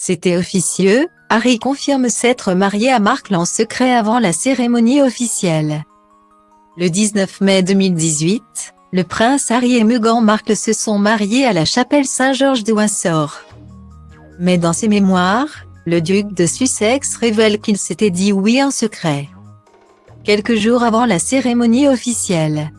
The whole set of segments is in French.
C'était officieux, Harry confirme s'être marié à Markle en secret avant la cérémonie officielle. Le 19 mai 2018, le prince Harry et Meghan Markle se sont mariés à la chapelle Saint-Georges de Windsor. Mais dans ses mémoires, le duc de Sussex révèle qu'il s'était dit oui en secret. Quelques jours avant la cérémonie officielle.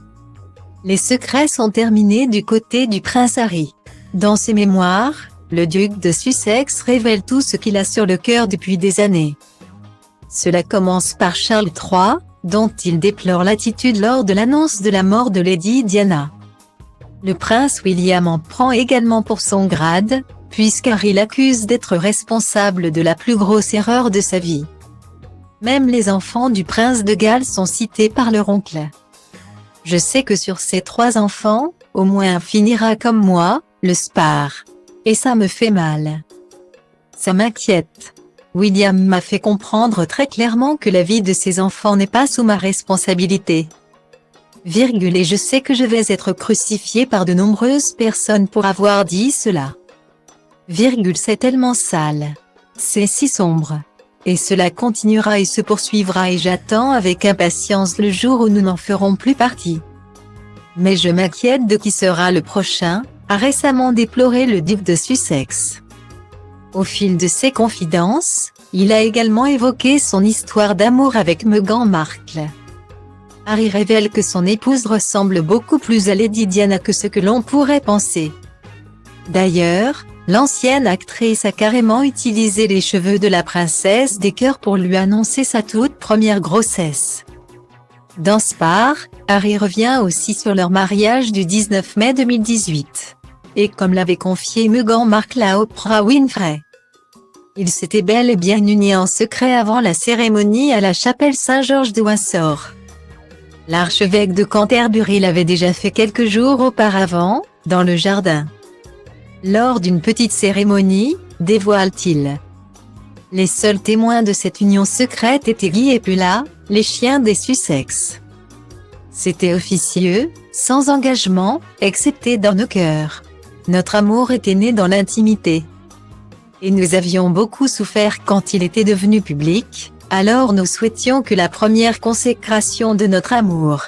Les secrets sont terminés du côté du prince Harry. Dans ses mémoires, le duc de Sussex révèle tout ce qu'il a sur le cœur depuis des années. Cela commence par Charles III, dont il déplore l'attitude lors de l'annonce de la mort de Lady Diana. Le prince William en prend également pour son grade, puisqu'Harry l'accuse d'être responsable de la plus grosse erreur de sa vie. Même les enfants du prince de Galles sont cités par leur oncle. Je sais que sur ces 3 enfants, au moins un finira comme moi, le spar. Et ça me fait mal. Ça m'inquiète. William m'a fait comprendre très clairement que la vie de ses enfants n'est pas sous ma responsabilité. Et je sais que je vais être crucifié par de nombreuses personnes pour avoir dit cela. C'est tellement sale. C'est si sombre. Et cela continuera et se poursuivra et j'attends avec impatience le jour où nous n'en ferons plus partie. Mais je m'inquiète de qui sera le prochain, a récemment déploré le duc de Sussex. Au fil de ses confidences, il a également évoqué son histoire d'amour avec Meghan Markle. Harry révèle que son épouse ressemble beaucoup plus à Lady Diana que ce que l'on pourrait penser. D'ailleurs, l'ancienne actrice a carrément utilisé les cheveux de la princesse des cœurs pour lui annoncer sa toute première grossesse. Dans Spar, Harry revient aussi sur leur mariage du 19 mai 2018. Et comme l'avait confié Meghan Markle à Oprah Winfrey. Ils s'étaient bel et bien unis en secret avant la cérémonie à la chapelle Saint-Georges de Windsor. L'archevêque de Canterbury l'avait déjà fait quelques jours auparavant, dans le jardin. Lors d'une petite cérémonie, dévoile-t-il. Les seuls témoins de cette union secrète étaient Guy et Pula, les chiens des Sussex. C'était officieux, sans engagement, excepté dans nos cœurs. Notre amour était né dans l'intimité. Et nous avions beaucoup souffert quand il était devenu public, alors nous souhaitions que la première consécration de notre amour.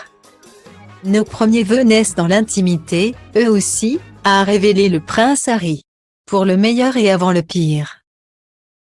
Nos premiers vœux naissent dans l'intimité, eux aussi, a révélé le prince Harry. Pour le meilleur et avant le pire.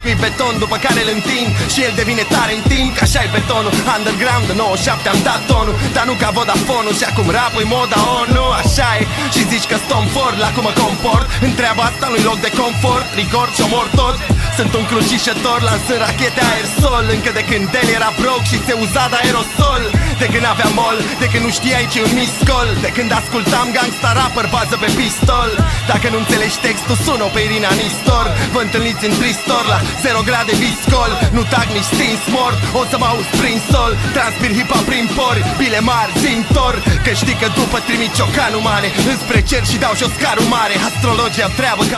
Qui beton după care îl întind și el devine tare în timp. Că așa-i betonul underground, de 97 am dat tonul, dar nu ca Vodafone-ul. Și acum rap-ul moda ONU, așa e. Și zici că stom Ford, la cum mă comport. Întreaba asta nu-i loc de confort, record și omor tot. Sunt un crucișător, lansând rachete aerosol. Încă de când el era broke și se uza de aerosol. De când aveam mol, de când nu știai ce-i un miscol. De când ascultam gangsta rapper, bază pe pistol. Dacă nu înțelegi textul, sună pe Irina Nistor. Vă întâlniți în Tristor la 0 grade viscol. Nu tac nici stins mort, o să mă auzi prin sol. Transpir hip-hop prin pori, bile mari, zintor. Că știi că după trimit ciocanul mare înspre cer și dau și o scarul mare. Astrologia treabă ca